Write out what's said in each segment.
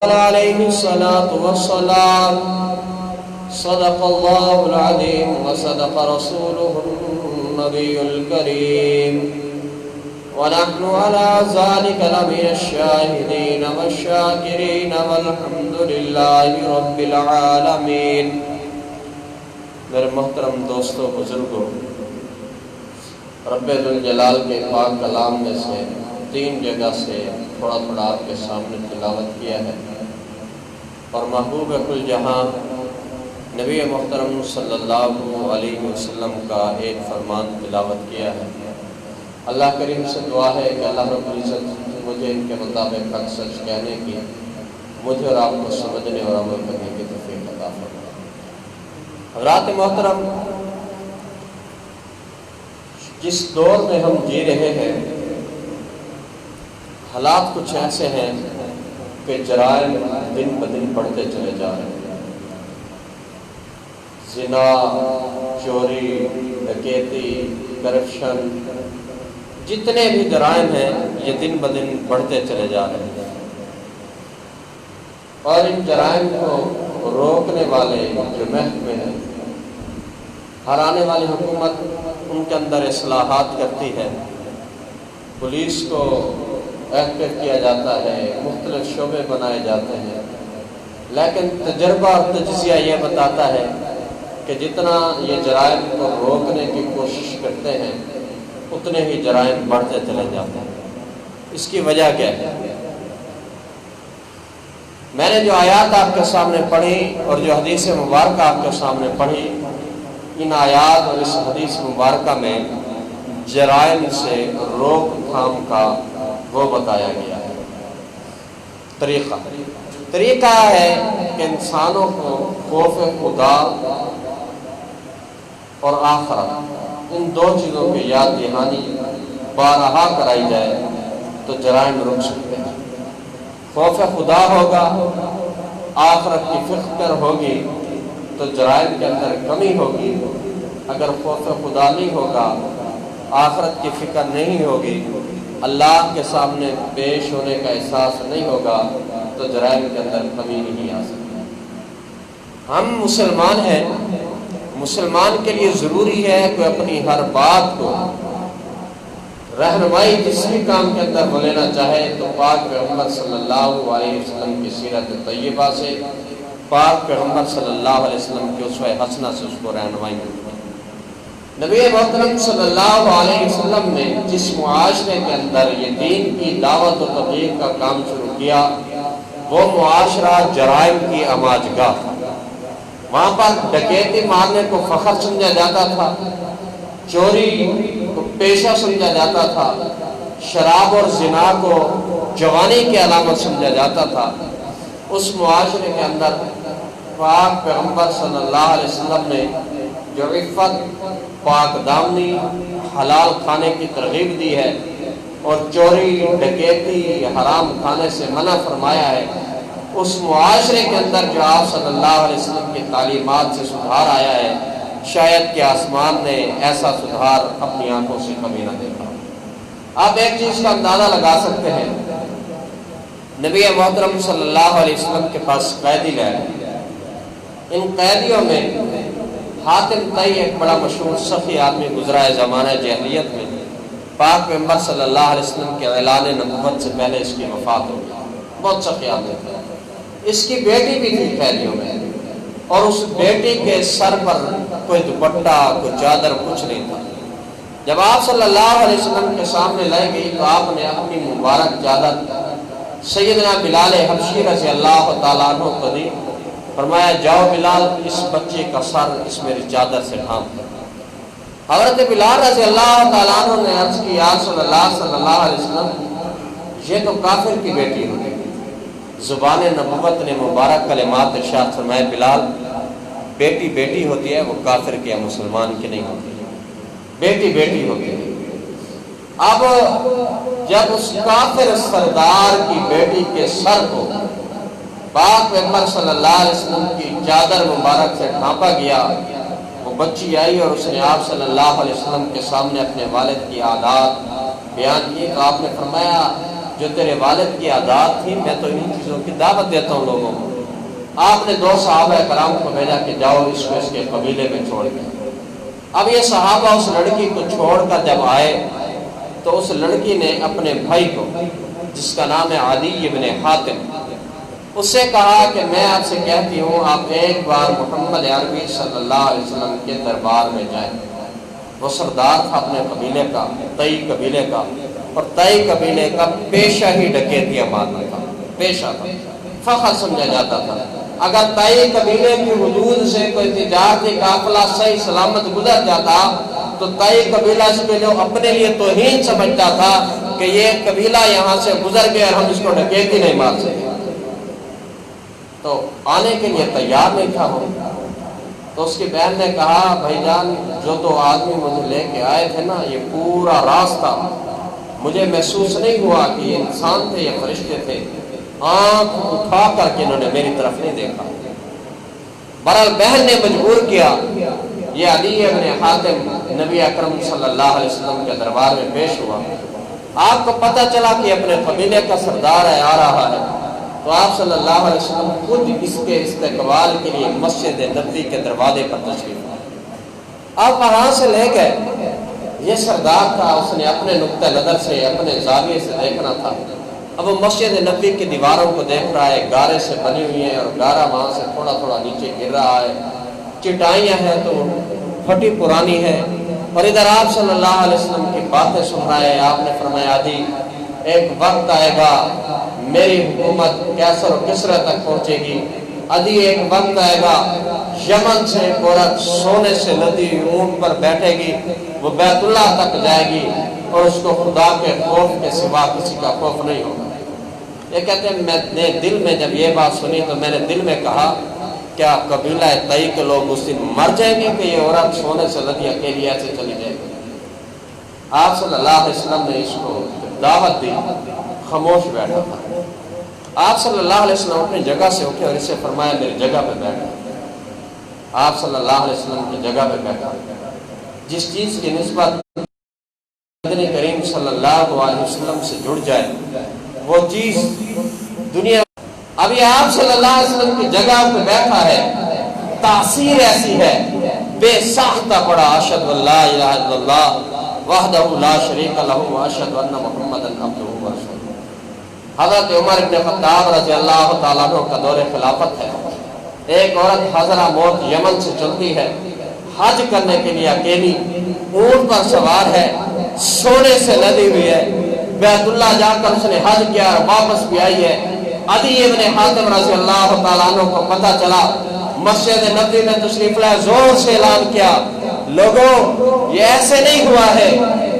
عليه الصلاة والسلام صدق الله العظيم وصدق رسوله النبي الكريم ونحن على ذلك لمن الشاهدين والشاكرين والحمد لله رب العالمين۔ میرے محترم دوستوں بزرگوں، رب ذوالجلال کے پاک کلام میں سے 3 جگہ سے تھوڑا تھوڑا آپ کے سامنے تلاوت کیا ہے، اور محبوب کل جہاں نبی محترم صلی اللہ علیہ وسلم کا ایک فرمان تلاوت کیا ہے۔ اللہ کریم سے دعا ہے کہ اللہ رب العزت مجھے ان کے مطابق حق سچ کہنے کی، مجھے اور آپ کو سمجھنے اور عمل کرنے کی توفیق عطا فرمائے۔ حضرات محترم، جس دور میں ہم جی رہے ہیں، حالات کچھ ایسے ہیں کہ جرائم دن بدن بڑھتے چلے جا رہے ہیں۔ زنا، چوری، ڈکیتی، کرپشن، جتنے بھی جرائم ہیں یہ دن بدن بڑھتے چلے جا رہے ہیں، اور ان جرائم کو روکنے والے جو محکمے ہیں، ہر آنے والی حکومت ان کے اندر اصلاحات کرتی ہے، پولیس کو ایکٹیو کیا جاتا ہے، مختلف شعبے بنائے جاتے ہیں، لیکن تجربہ اور تجزیہ یہ بتاتا ہے کہ جتنا یہ جرائم کو روکنے کی کوشش کرتے ہیں اتنے ہی جرائم بڑھتے چلے جاتے ہیں۔ اس کی وجہ کیا ہے؟ میں نے جو آیات آپ کے سامنے پڑھی اور جو حدیث مبارکہ آپ کے سامنے پڑھی، ان آیات اور اس حدیث مبارکہ میں جرائم سے روک تھام کا وہ بتایا گیا ہے۔ طریقہ ہے کہ انسانوں کو خوف خدا اور آخرت، ان 2 چیزوں کی یاد دہانی بارہا کرائی جائے تو جرائم رک سکتے ہیں۔ خوف خدا ہوگا، آخرت کی فکر ہوگی تو جرائم کے اندر کمی ہوگی۔ اگر خوف خدا نہیں ہوگا، آخرت کی فکر نہیں ہوگی، اللہ کے سامنے پیش ہونے کا احساس نہیں ہوگا تو جرائم کے اندر کمی نہیں آ سکتی۔ ہم مسلمان ہیں، مسلمان کے لیے ضروری ہے کہ اپنی ہر بات کو رہنمائی جس بھی کام کے اندر وہ لینا چاہے تو پاک پیغمبر صلی اللہ علیہ وسلم کی سیرت طیبہ سے، پاک پیغمبر صلی اللہ علیہ وسلم کی اسوہ حسنہ سے اس کو رہنمائی ملتی ہے۔ نبی محترم صلی اللہ علیہ وسلم نے جس معاشرے کے اندر یہ دین کی دعوت و تبلیغ کا کام شروع کیا، وہ معاشرہ جرائم کی آماج گاہ تھا۔ وہاں پر ڈکیتی مارنے کو فخر سمجھا جاتا تھا، چوری کو پیشہ سمجھا جاتا تھا، شراب اور زنا کو جوانی کی علامت سمجھا جاتا تھا۔ اس معاشرے کے اندر پاک پیغمبر صلی اللہ علیہ وسلم نے جو عفت، پاک دامنی، حلال کھانے کی ترغیب دی ہے اور چوری، ڈکیتی، حرام کھانے سے منع فرمایا ہے، اس معاشرے کے اندر جو آپ صلی اللہ علیہ وسلم کی تعلیمات سے سدھار آیا ہے، شاید کہ آسمان نے ایسا سدھار اپنی آنکھوں سے کبھی نہ دیکھا۔ آپ ایک چیز کا اندازہ لگا سکتے ہیں، نبی محترم صلی اللہ علیہ وسلم کے پاس قیدی لے آئے۔ ان قیدیوں میں حاتم طئی ایک بڑا مشہور سخی آدمی گزرا ہے زمانہ جاہلیت میں، پاک پیغمبر صلی اللہ علیہ وسلم کے اعلان نبوت سے پہلے اس کی وفات ہو گئی۔ بہت سخی آدمی تھا۔ اس کی بیٹی بھی تھی قیدیوں میں، اور اس بیٹی کے سر پر کوئی دوپٹہ، کوئی چادر، کچھ نہیں تھا۔ جب آپ صلی اللہ علیہ وسلم کے سامنے لائی گئی تو آپ نے اپنی مبارک چادر سیدنا بلال حبشی رضی اللہ تعالیٰ عنہ کو دی، فرمایا جاؤ بلال، اس بچے کا سر اس میری چادر سے ڈھانپ دو۔ حضرت بلال رضی اللہ تعالیٰ عنہ نے عرض کی، یا رسول اللہ صلی اللہ علیہ وسلم، یہ تو کافر کی بیٹی ہوگی۔ زبان نبوت نے مبارک کلمات ارشاد فرمائے، بلال، بیٹی بیٹی ہوتی ہے، وہ کافر کی یا مسلمان کی نہیں ہوتی، بیٹی بیٹی ہوتی ہے۔ اب جب اس کافر سردار کی بیٹی کے سر کو پاک پیغمبر صلی اللہ علیہ وسلم کی چادر مبارک سے ڈھانپا گیا، وہ بچی آئی اور اس نے آپ صلی اللہ علیہ وسلم کے سامنے اپنے والد کی عادات بیان کی، تو آپ نے فرمایا جو تیرے والد کی عادات تھی میں تو انہیں چیزوں کی دعوت دیتا ہوں لوگوں کو۔ آپ نے 2 صحابہ کرام کو بھیجا کہ جاؤ اس کو اس کے قبیلے میں چھوڑ کے۔ اب یہ صحابہ اس لڑکی کو چھوڑ کر جب آئے تو اس لڑکی نے اپنے بھائی کو جس کا نام ہے عدی بن حاتم اس سے کہا کہ میں آپ سے کہتی ہوں آپ ایک بار محمد عربی صلی اللہ علیہ وسلم کے دربار میں جائیں۔ وہ سردار تھا اپنے قبیلے کا، تئی قبیلے کا، اور تئی قبیلے کا پیشہ ہی ڈکیتیاں مارنا تھا، پیشہ تھا، فخر سمجھا جاتا تھا۔ اگر تئی قبیلے کی حدود سے کوئی تجارتی قافلہ صحیح سلامت گزر جاتا تو تئی قبیلہ اس کے جو اپنے لیے توہین سمجھتا تھا کہ یہ قبیلہ یہاں سے گزر گیا اور ہم اس کو ڈکیتی نہیں مار سکے، تو آنے کے لیے تیار نہیں تھا وہ۔ تو اس کی بہن نے کہا بھائی جان جو 2 آدمی مجھے لے کے آئے تھے نا یہ پورا راستہ مجھے محسوس نہیں ہوا کہ یہ انسان تھے یا فرشتے تھے، آنکھ اٹھا کر کے انہوں نے میری طرف نہیں دیکھا۔ بہرحال بہن نے مجبور کیا، یہ عدی بن حاتم نبی اکرم صلی اللہ علیہ وسلم کے دربار میں پیش ہوا۔ آپ کو پتہ چلا کہ اپنے قبیلے کا سردار ہے، آ رہا ہے، تو آپ صلی اللہ علیہ وسلم خود اس کے استقبال کے لیے مسجد نبوی کے دروازے پر تشریف لائے۔ آپ وہاں سے لے گئے، یہ سردار تھا، اس نے اپنے نقطہ نظر سے اپنے زاویے سے دیکھنا تھا۔ اب وہ مسجد نبوی کی دیواروں کو دیکھ رہا ہے، گارے سے بنی ہوئی ہیں اور گارا وہاں سے تھوڑا تھوڑا نیچے گر رہا ہے، چٹائیاں ہیں تو پھٹی پرانی ہے، اور ادھر آپ صلی اللہ علیہ وسلم کی باتیں سن رہا ہے۔ آپ نے فرمایا عدی ایک وقت آئے گا میری حکومت کیسر و کسرا تک پہنچے گی، عدی ایک وقت آئے گا یمن سے ایک عورت سونے سے لدی اونٹ پر بیٹھے گی، وہ بیت اللہ تک جائے گی اور اس کو خدا کے خوف کے سوا کسی کا خوف نہیں ہوگا۔ یہ کہتے ہیں میں نے دل میں جب یہ بات سنی تو میں نے دل میں کہا کیا قبیلہ تئی کے لوگ اس دن مر جائیں گے کہ یہ عورت سونے سے لدی اکیلی ایسے چلی جائے گی؟ آپ صلی اللہ علیہ وسلم نے اس کو دعوت دی، خاموش بیٹھا تھا۔ آپ صلی اللہ علیہ وسلم اپنی جگہ سے اٹھے اور اسے فرمایا میری جگہ پہ بیٹھا۔ آپ صلی اللہ علیہ وسلم کی جگہ پہ بیٹھا، جس چیز کی نسبت نبی کریم صلی اللہ علیہ وسلم سے جڑ جائے وہ چیز دنیا۔ ابھی آپ صلی اللہ علیہ وسلم کی جگہ پہ بیٹھا ہے، تاثیر ایسی ہے بے ساختہ پڑا اشہد اللہ الہ الا اللہ وحدہ لا شریک لہ واشہد ان محمدا عبدہ ورسولہ۔ حضرت عمر بن خطاب رضی اللہ تعالیٰ عنہ کا دور خلافت ہے، ایک عورت حضرہ موت یمن سے چلتی ہے، حج کرنے کے لیے اکیلی اونٹ پر سوار ہے، سونے سے لدی ہوئی ہے، بیت اللہ جا کر اس نے حج کیا اور واپس بھی آئی ہے۔ عدی بن حاتم رضی اللہ تعالیٰ عنہ کو پتہ چلا، مسجد نبوی میں تشریف لائے، زور سے اعلان کیا لوگوں یہ ایسے نہیں ہوا ہے،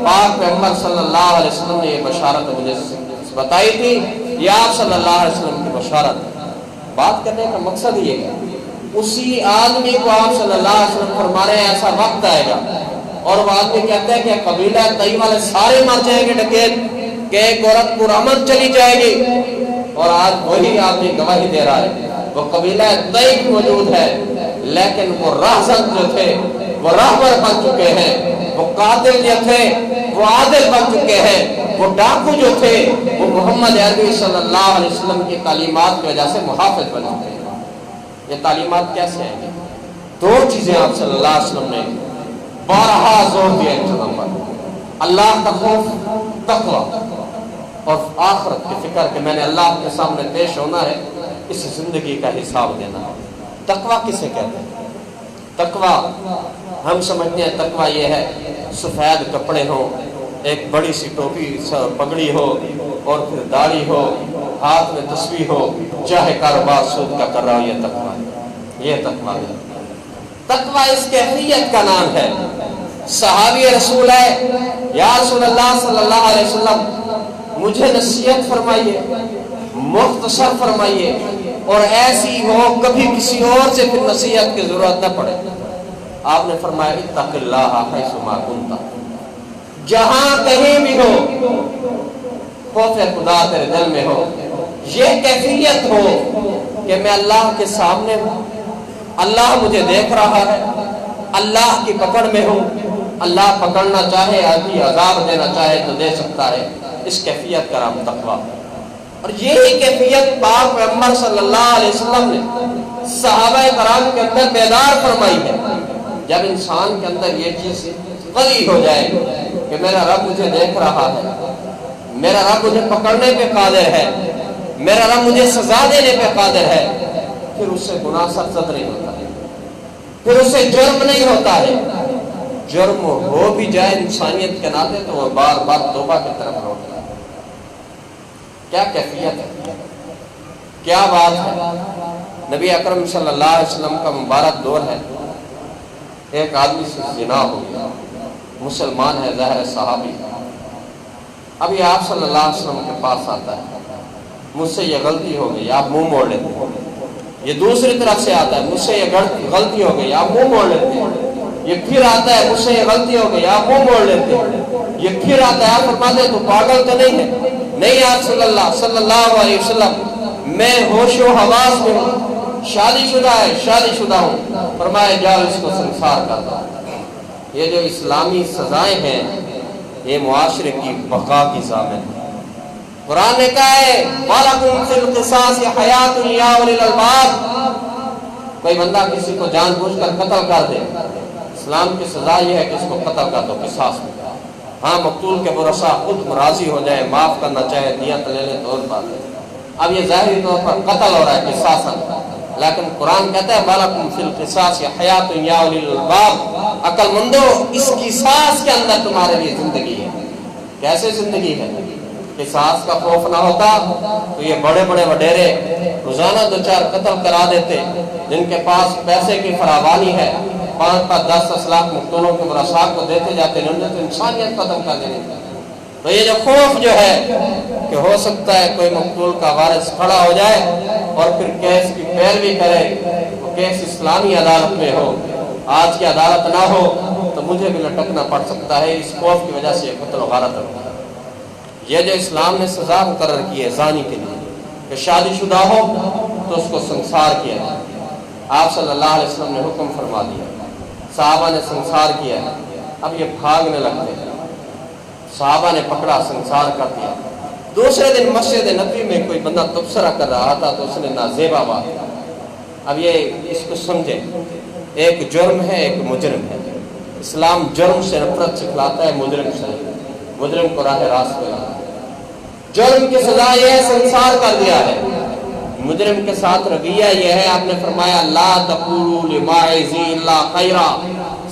پاک پیغمبر صلی اللہ علیہ وسلم نے یہ بشارت مجھے بتائی تھی، یہ آپ صلی اللہ علیہ وسلم کی بشارت۔ بات کرنے کا مقصد یہ ہے اسی آدمی کو آپ صلی اللہ علیہ وسلم فرما رہے ہیں ایسا وقت آئے گا، اور وہ آدمی کہتا ہے کہ قبیلہ تئی والے سارے مر جائیں گے ڈکیت، کہ ایک عورت پرامن چلی جائے گی، اور آج وہی آدمی گواہی دے رہا ہے۔ وہ قبیلہ تئی موجود ہے لیکن وہ راہزن جو تھے وہ راہبر بن چکے ہیں، وہ قاتل جو تھے وہ عادل بن چکے ہیں، وہ ڈاکو جو تھے وہ محمد عربی صلی اللہ علیہ وسلم کی تعلیمات کی وجہ سے محافظ بن چکے ہیں۔ یہ تعلیمات کیسے ہیں؟ 2 چیزیں آپ صلی اللہ علیہ وسلم نے بارہا زور دیا ان چیزوں پر، اللہ کا خوف، تقوی، اور آخرت کی فکر کہ میں نے اللہ کے سامنے پیش ہونا ہے، اس زندگی کا حساب دینا ہے۔ تقوی کسے کہتے ہیں؟ تقوی ہم سمجھتے ہیں تقوی یہ ہے سفید کپڑے ہوں، ایک بڑی سی ٹوپی پگڑی ہو اور پھر داڑھی ہو، ہاتھ میں تسبیح ہو، چاہے کاروبار سود کا کر رہا ہو، یہ تقوی ہے۔ یہ تقوی ہے۔ تقوی اس کیفیت کا نام ہے۔ صحابی رسول ہے، یا رسول اللہ صلی اللہ علیہ وسلم مجھے نصیحت فرمائیے، مختصر فرمائیے، اور ایسی ہو کبھی کسی اور سے پھر نصیحت کی ضرورت نہ پڑے۔ آپ نے فرمایا اتق اللہ حیث ما کنت، جہاں کہیں بھی ہو خوف خدا تیرے دل میں ہو، یہ کیفیت ہو کہ میں اللہ کے سامنے ہوں، اللہ مجھے دیکھ رہا ہے، اللہ کی پکڑ میں ہوں، اللہ پکڑنا چاہے آدھی عذاب دینا چاہے تو دے سکتا ہے، اس کیفیت کا نام تقویٰ۔ اور یہی کیفیت پاک پیغمبر صلی اللہ علیہ وسلم نے صحابہ کرام کے اندر بیدار فرمائی ہے۔ جب انسان کے اندر یہ چیز قوی ہو جائے کہ میرا رب مجھے دیکھ رہا ہے، میرا رب مجھے پکڑنے پہ قادر ہے، میرا رب مجھے سزا دینے پہ قادر ہے، پھر اس سے گناہ سرزد نہیں ہوتا ہے، پھر اس سے جرم نہیں ہوتا ہے۔ جرم ہو بھی جائے انسانیت کے ناطے تو وہ بار بار توبہ کی طرف لوٹتا ہے۔ کیا کیفیت ہے، کیا بات ہے۔ نبی اکرم صلی اللہ علیہ وسلم کا مبارک دور ہے، ایک آدمی سے زنا ہو گیا، مسلمان ہے، ظاہر صحابی۔ ابھی آپ صلی اللہ علیہ وسلم کے پاس آتا ہے، مجھ سے یہ غلطی ہو گئی، آپ منہ موڑ لیتے ہیں۔ یہ دوسری طرف سے آتا ہے، مجھ سے یہ غلطی ہو گئی، آپ منہ موڑ لیتے ہیں۔ یہ پھر آتا ہے، مجھ سے یہ غلطی ہو گئی، آپ منہ موڑ لیتے ہیں۔ یہ پھر آتا ہے، آپ فرماتے ہیں تو پاگل تو نہیں ہے؟ نہیں آپ صلی اللہ علیہ وسلم، میں ہوش و حواس میں ہوں، شادی شدہ ہے، شادی شدہ ہوں۔ فرمایا جاؤ اس کو سنسار کر دو۔ یہ جو اسلامی سزائیں ہیں یہ معاشرے کی بقا کی ضامن ہے۔ قرآن نے کہا ہے وَلَكُمْ فِي الْقِصَاصِ حَيَاةٌ يَا أُولِي الْأَلْبَابِ۔ کوئی بندہ کسی کو جان بوجھ کر قتل کر دے، اسلام کی سزا یہ ہے کہ اس کو قتل کر دو قصاص میں۔ ہاں مقتول کے ورثاء خود راضی ہو جائے، معاف کرنا چاہے، دیت لے لے تو اور بات ہے۔ اب یہ ظاہری طور پر قتل ہو رہا ہے قصاصاً، لیکن قرآن کہتا ہے وَلَكُمْ فِي الْقِصَاصِ حَيَاةٌ يَا أُولِي الْأَلْبَابِ۔ عقل مندو، اس قصاص کے اندر تمہارے لیے زندگی ہے۔ کیسے زندگی ہے؟ قصاص کا خوف نہ ہوتا تو یہ بڑے بڑے وڈیرے روزانہ 2-4 قتل کرا دیتے، جن کے پاس پیسے کی فراوانی ہے، 5-10 لاکھ مقتولوں کے ورثاء کو دیتے جاتے، انہوں نے تو انسانیت ختم کر دینی۔ تو یہ جو خوف جو ہے کہ ہو سکتا ہے کوئی مقتول کا وارث کھڑا ہو جائے اور پھر کیس کی پیروی کرے، وہ کیس اسلامی عدالت میں ہو، آج کی عدالت نہ ہو تو مجھے بھی لٹکنا پڑ سکتا ہے، اس خوف کی وجہ سے یہ قتل و غارت ہو۔ یہ جو اسلام نے سزا مقرر کی ہے زانی کے لیے کہ شادی شدہ ہو تو اس کو سنسار کیا جائے، آپ صلی اللہ علیہ وسلم نے حکم فرما دیا، صحابہ نے سنسار کیا ہے۔ اب یہ بھاگنے لگتے ہیں، صحابہ نے پکڑا، سنسار کر دیا۔ دوسرے دن مسجد نبوی میں کوئی بندہ تبصرہ کر رہا تھا تو اس نے نازیبہ بات۔ اب یہ اس کو سمجھے، ایک جرم ہے، ایک مجرم ہے۔ اسلام جرم سے نفرت سکھلاتا ہے، مجرم سے، مجرم کو راہ راست پہ لاتا ہے۔ جرم کی سزا یہ ہے سنسار کر دیا ہے، مجرم کے ساتھ رویہ یہ ہے، آپ نے فرمایا لا تقولوا لماعز الا خیرا،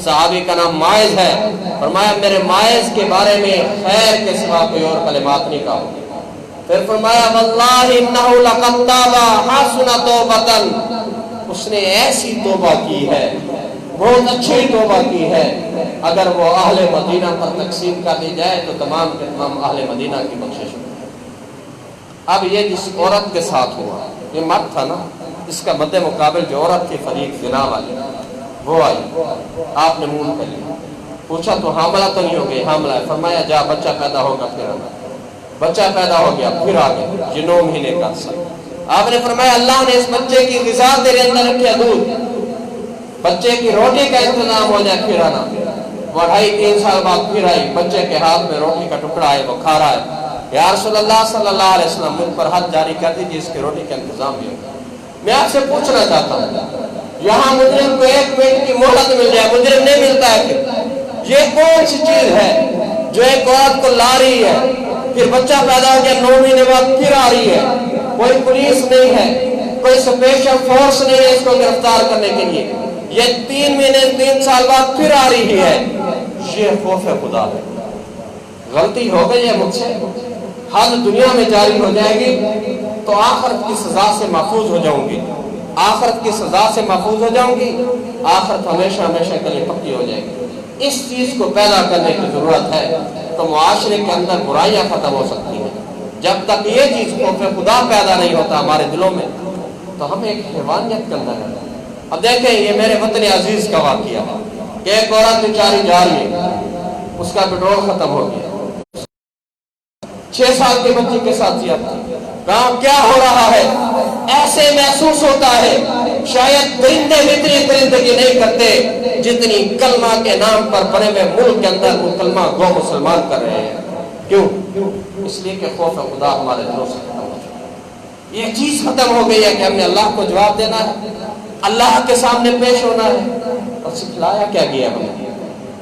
صحابی کا نام ماعز ہے، فرمایا میرے ماعز کے بارے میں خیر کے سوا کوئی اور کلمات نہیں کہو۔ پھر فرمایا واللہ انہ لقد تاب حسن توبۃ، اس نے ایسی توبہ کی ہے، بہت اچھی توبہ کی ہے، اگر وہ اہل مدینہ پر تقسیم کر دی جائے تو تمام کے تمام اہل مدینہ کی بخشش ہو۔ اب یہ جس عورت کے ساتھ ہوا، یہ مرد تھا نا، اس کا مد مقابل جو عورت تھی فریق زنا والی، وہ آئی، آپ نے منہ کر لیا، پوچھا تو حاملہ تو نہیں ہو گئی؟ حاملہ ہے۔ فرمایا جا بچہ پیدا ہوگا پھر آنا۔ بچہ پیدا ہو گیا، پھر آگے یہ 9 مہینے کا عرصہ۔ آپ نے فرمایا اللہ نے اس بچے کی غذا تیرے اندر رکھا دودھ، بچے کی روٹی کا انتظام ہو جائے پھر آنا۔ وہ 2.5-3 سال بعد پھر آئی، بچے کے ہاتھ میں روٹی کا ٹکڑا ہے، وہ کھا رہا ہے۔ یا رسول اللہ صلی اللہ علیہ وسلم مجھ پر حد جاری کر دیجیے، اس کی روٹی کا انتظام بھی ہوگا۔ میں آپ سے پوچھنا چاہتا ہوں، یہاں مجرم کو 1 منٹ کی مہلت مل جائے، مجرم نہیں ملتا ہے، پھر یہ کون سی چیز ہے جو ایک عورت کو لا رہی ہے، پھر بچہ پیدا ہو گیا 9 مہینے بعد پھر آ رہی ہے، کوئی پولیس نہیں ہے، کوئی اسپیشل فورس نہیں ہے اس کو گرفتار کرنے کے لیے، یہ 3 مہینے 3 سال بعد پھر آ رہی ہے۔ یہ خوف خدا ہے۔ غلطی ہو گئی ہے مجھ سے، حد دنیا میں جاری ہو جائے گی تو آخرت کی سزا سے محفوظ ہو جاؤں گی، آخرت کی سزا سے محفوظ ہو جاؤں گی، آخرت ہمیشہ ہمیشہ کے لیے پکی ہو جائے گی۔ اس چیز کو پیدا کرنے کی ضرورت ہے تو معاشرے کے اندر برائیاں ختم ہو سکتی ہیں۔ جب تک یہ چیز خوف خدا پیدا نہیں ہوتا ہمارے دلوں میں تو ہم ایک حیوانیت کے اندر رہتے ہیں۔ اب دیکھیں یہ میرے وطن عزیز کا واقعہ ہے کہ ایک عورت بیچاری جا رہی ہے، اس کا پیٹرول ختم ہو گیا، 6 سال کے بچے کے ساتھ زیادتی، کہاں کیا ہو رہا ہے؟ ایسے محسوس ہوتا ہے شاید درندے بھی اتنی درندگی نہیں کرتے جتنی کلمہ کے نام پر بنے ہوئے ملک کے اندر وہ کلمہ گو مسلمان کر رہے ہیں۔ کیوں؟ اس لیے کہ خوف خدا ہمارے دلوں سے ختم ہو چکا ہے۔ یہ چیز ختم ہو گئی ہے کہ ہم نے اللہ کو جواب دینا ہے، اللہ کے سامنے پیش ہونا ہے، اور سکھلایا کیا گیا ہمیں؟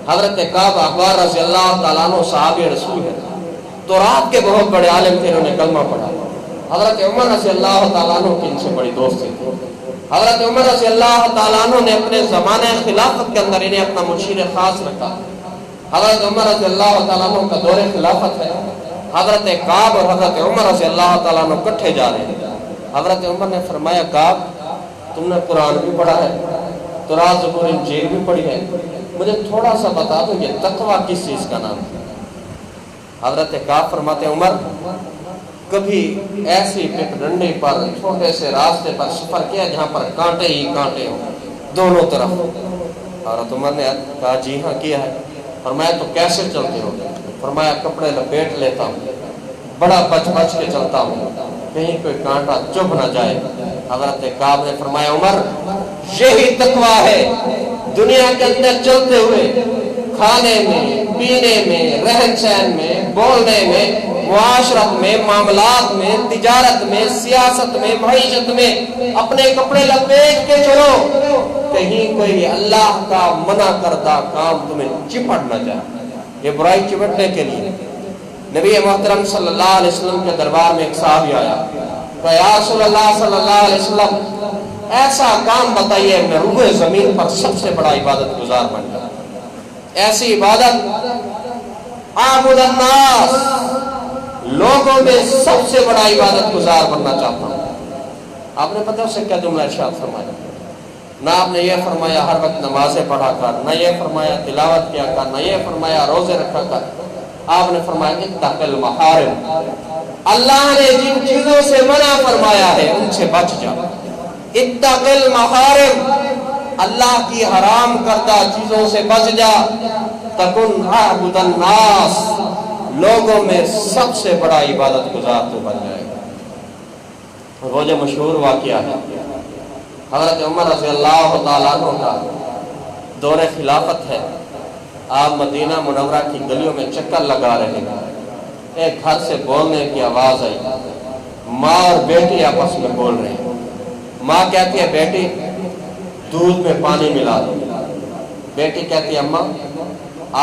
حضرت کعب احبار رضی اللہ تعالیٰ عنہ صحابی رسول ہے، تورات کے بہت بڑے عالم تھے، انہوں نے کلمہ پڑھا۔ حضرت عمر رضی اللہ تعالیٰ عنہ کی ان سے بڑی دوستی تھی۔ حضرت عمر رضی اللہ تعالیٰ عنہ نے اپنے زمانہ خلافت کے اندر انہیں اپنا مشیر خاص رکھا۔ حضرت عمر رضی اللہ تعالیٰ عنہ کا دور خلافت ہے، حضرت کعب اور حضرت عمر رضی اللہ تعالیٰ عنہ کٹھے جا رہے ہیں۔ حضرت عمر نے فرمایا کعب تم نے قرآن بھی پڑھا ہے، تورات زبور انجیل بھی پڑھی ہے، مجھے تھوڑا سا بتا دو یہ تقویٰ کس چیز کا نام ہے؟ حضرت کعب فرماتے عمر کبھی ایسی پگڈنڈی پر چھوٹے سے راستے پر سفر کیا جہاں پر کانٹے ہی کانٹے ہوں دونوں طرف؟ حضرت عمر نے کہا جی ہاں کیا ہے۔ فرمایا تو کیسے چلتے ہو؟ فرمایا کپڑے لپیٹ لیتا ہوں، بڑا بچ بچ کے چلتا ہوں کہیں کوئی کانٹا چبھ نہ جائے۔ حضرت کعب نے فرمایا عمر یہی تقویٰ ہے، دنیا کے اندر چلتے ہوئے کھانے میں، پینے میں، رہن سہن میں، بولنے میں، معاشرت میں، معاملات میں، تجارت میں، سیاست میں، معیشت میں اپنے کپڑے لپیٹ کے چلو، کہیں کوئی اللہ کا منع کردہ کام تمہیں چپٹ نہ جائے۔ یہ برائی چپٹنے کے لیے نبی محترم صلی اللہ علیہ وسلم کے دربار میں ایک صحابی آیا کہ یا رسول اللہ صلی اللہ علیہ وسلم ایسا کام بتائیے میں روح زمین پر سب سے بڑا عبادت گزار بن جاؤں، ایسی عبادت اعبد الناس، لوگوں میں سب سے بڑا عبادت گزار بننا چاہتا ہوں۔ آپ نے پتہ اسے کیا جملہ ارشاد فرمایا؟ نہ آپ نے یہ فرمایا ہر وقت نمازیں پڑھا کر، نہ یہ فرمایا تلاوت کیا کر، نہ یہ فرمایا روزے رکھا کر، آپ نے فرمایا اتق المحارم، اللہ نے جن چیزوں سے منع فرمایا ہے ان سے بچ جا۔ اتق المحارم، اللہ کی حرام کردہ چیزوں سے بچ جا، تکن اعبد الناس، لوگوں میں سب سے بڑا عبادت گزار تو بن جائے گا۔ وہ جو مشہور واقعہ ہے حضرت عمر رضی اللہ تعالیٰ عنہ کا دور خلافت ہے، آپ مدینہ منورہ کی گلیوں میں چکر لگا رہے ہیں، ایک گھر سے بولنے کی آواز آئی، ماں اور بیٹی آپس میں بول رہے ہیں۔ ماں کہتی ہے بیٹی دودھ میں پانی ملا دو، بیٹی کہتی ہے اماں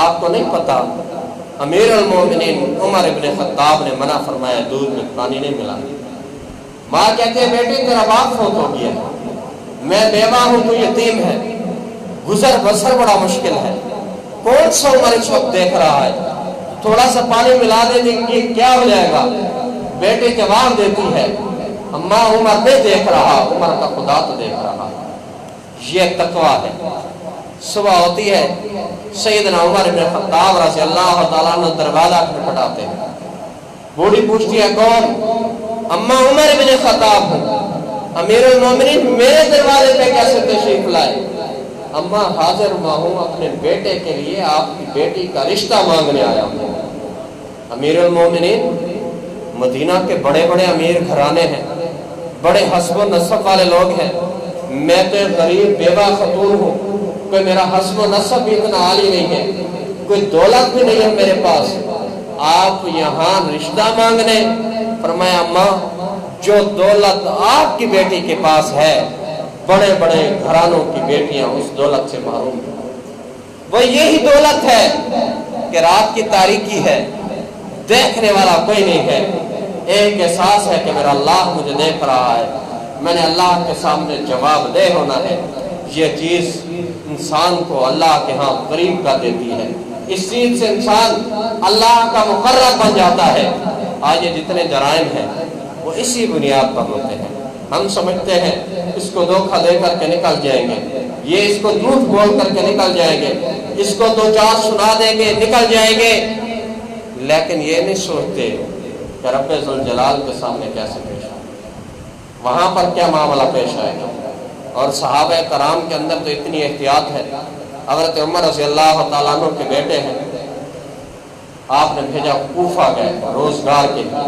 آپ کو نہیں پتا امیر المومنین عمر ابن خطاب نے منع فرمایا دودھ میں پانی نہیں ملا۔ ماں کہتی ہے بیٹی تیرا باپ فوت ہو گیا، میں بیوہ ہوں تو یتیم ہے، گزر بسر بڑا مشکل ہے، کون سا عمر اس وقت دیکھ رہا ہے، تھوڑا سا پانی ملا دے کہ کیا ہو جائے گا؟ بیٹی جواب دیتی ہے اماں عمر نہیں دیکھ رہا، عمر کا خدا تو دیکھ رہا۔ یہ تقویٰ ہے۔ صبح ہوتی ہے سیدنا عمر بن خطاب رضی اللہ تعالیٰ عنہ دروازہ کھٹکھٹاتے ہیں، بوڑھی پوچھتی ہے کون؟ اماں عمر بن خطاب ہوں، امیر المومنین میرے دروازے پہ کیسے تشریف لائے؟ اماں حاضر ہوا ہوں اپنے بیٹے کے لیے، آپ کی بیٹی کا رشتہ مانگنے آیا ہوں۔ امیر المومنین مدینہ کے بڑے بڑے امیر گھرانے ہیں، بڑے حسب و نسب والے لوگ ہیں، میں تو غریب بیوہ خاتون ہوں، کوئی میرا حسب و نسب بھی اتنا عالی نہیں ہے، کوئی دولت بھی نہیں ہے میرے پاس، آپ یہاں رشتہ مانگنے؟ فرمایا اماں جو دولت آپ کی بیٹی کے پاس ہے بڑے بڑے گھرانوں کی بیٹیاں اس دولت سے محروم ہیں، وہ یہی دولت ہے کہ رات کی تاریکی ہے، دیکھنے والا کوئی نہیں ہے، ایک احساس ہے کہ میرا اللہ مجھے دیکھ رہا ہے، میں نے اللہ کے سامنے جواب دہ ہونا ہے۔ یہ چیز انسان کو اللہ کے ہاں قریب کر دیتی ہے، اس چیز سے انسان اللہ کا مقرب بن جاتا ہے۔ آج یہ جتنے جرائم ہیں وہ اسی بنیاد پر ہوتے ہیں، ہم سمجھتے ہیں اس کو دھوکہ دے کر کے نکل جائیں گے، یہ اس کو جھوٹ بول کر کے نکل جائیں گے، اس کو دو چار سنا دیں گے نکل جائیں گے، لیکن یہ نہیں سوچتے کہ رب ذوالجلال کے سامنے کیسے پیش آئے، وہاں پر کیا معاملہ پیش آئے گا۔ اور صحابہ کرام کے اندر تو اتنی احتیاط ہے، حضرت عمر رضی اللہ تعالیٰ عنہ کے بیٹے ہیں، آپ نے بھیجا کوفہ گئے روزگار کے لیے،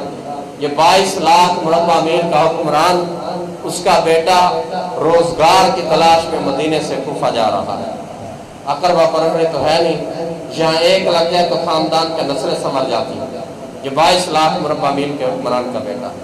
یہ 22 لاکھ مربع میل کا حکمران، اس کا بیٹا روزگار کی تلاش میں مدینے سے کوفہ جا رہا ہے، اقربا پرمبرے تو ہے نہیں، جہاں ایک لگ جائے تو خاندان کے نسلیں سنور جاتی ہیں، یہ 22 لاکھ مربع میل کے حکمران کا بیٹا ہے۔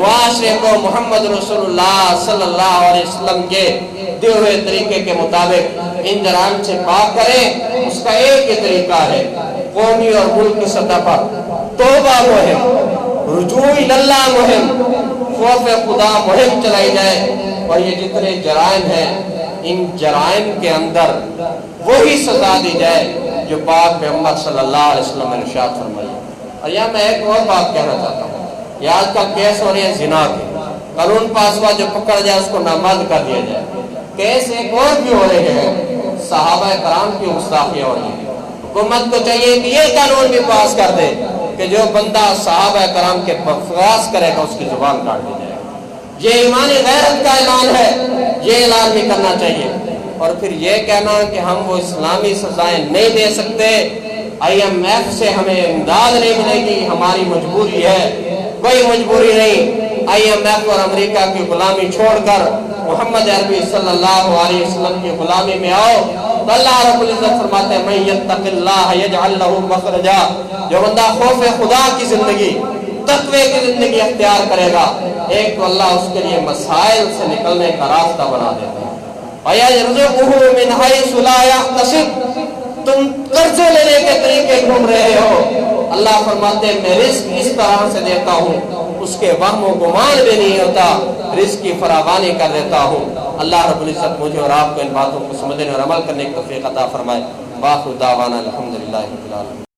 معاشرے کو محمد رسول اللہ صلی اللہ علیہ وسلم کے دیے ہوئے طریقے کے مطابق ان جرائم سے پاک کریں، اس کا ایک ہی طریقہ ہے، قومی اور ملک کی سطح پر توبہ مہم، رجوع اللہ مہم، خوف خدا مہم چلائی جائے، اور یہ جتنے جرائم ہیں ان جرائم کے اندر وہی سزا دی جائے جو پاک پیغمبر صلی اللہ علیہ وسلم نے ارشاد فرمائی۔ اور یہاں میں ایک اور بات کہنا چاہتا ہوں، یہ آج کل کیس ہو رہی ہے زنا کے، قانون پاس ہوا جو پکڑ جائے اس کو نامزد کر دیا جائے۔ کیس ایک اور بھی ہو رہے ہیں، صحابہ کرام کی گستاخی ہو رہی ہے۔ حکومت کو چاہیے کہ یہ قانون بھی پاس کر دے کہ جو بندہ صحابہ کرام کے بکواس کرے گا اس کی زبان کاٹ دی جائے۔ یہ ایمانی غیرت کا اعلان ہے، یہ اعلان بھی کرنا چاہیے۔ اور پھر یہ کہنا کہ ہم وہ اسلامی سزائیں نہیں دے سکتے، IMF سے ہمیں امداد نہیں ملے گی، ہماری مجبوری ہے۔ کوئی مجبوری نہیں، IMF اور امریکہ کی غلامی چھوڑ کر محمد عربی صلی اللہ علیہ وسلم کی غلامی میں آؤ تو اللہ رب العزت فرماتے ہیں من یتق اللہ یجعل لہ مخرجا، جو بندہ خوف خدا کی زندگی، تقوی کی زندگی اختیار کرے گا، ایک تو اللہ اس کے لیے مسائل سے نکلنے کا راستہ بنا دیتا ہے، وَيَرْزُقُهُ مِنْ حَيْثُ لَا يَحْتَسِبُ، تم قرضے لینے کے طریقے ڈھونڈ رہے ہو، اللہ فرماتے ہیں میں رزق اس طرح سے دیتا ہوں اس کے وہم و گمان بھی نہیں ہوتا، رزق کی فراوانی کر دیتا ہوں۔ اللہ رب العزت مجھے اور آپ کو ان باتوں کو سمجھنے اور عمل کرنے کی توفیق عطا فرمائے۔ وآخر دعوانا الحمدللہ رب العالمین۔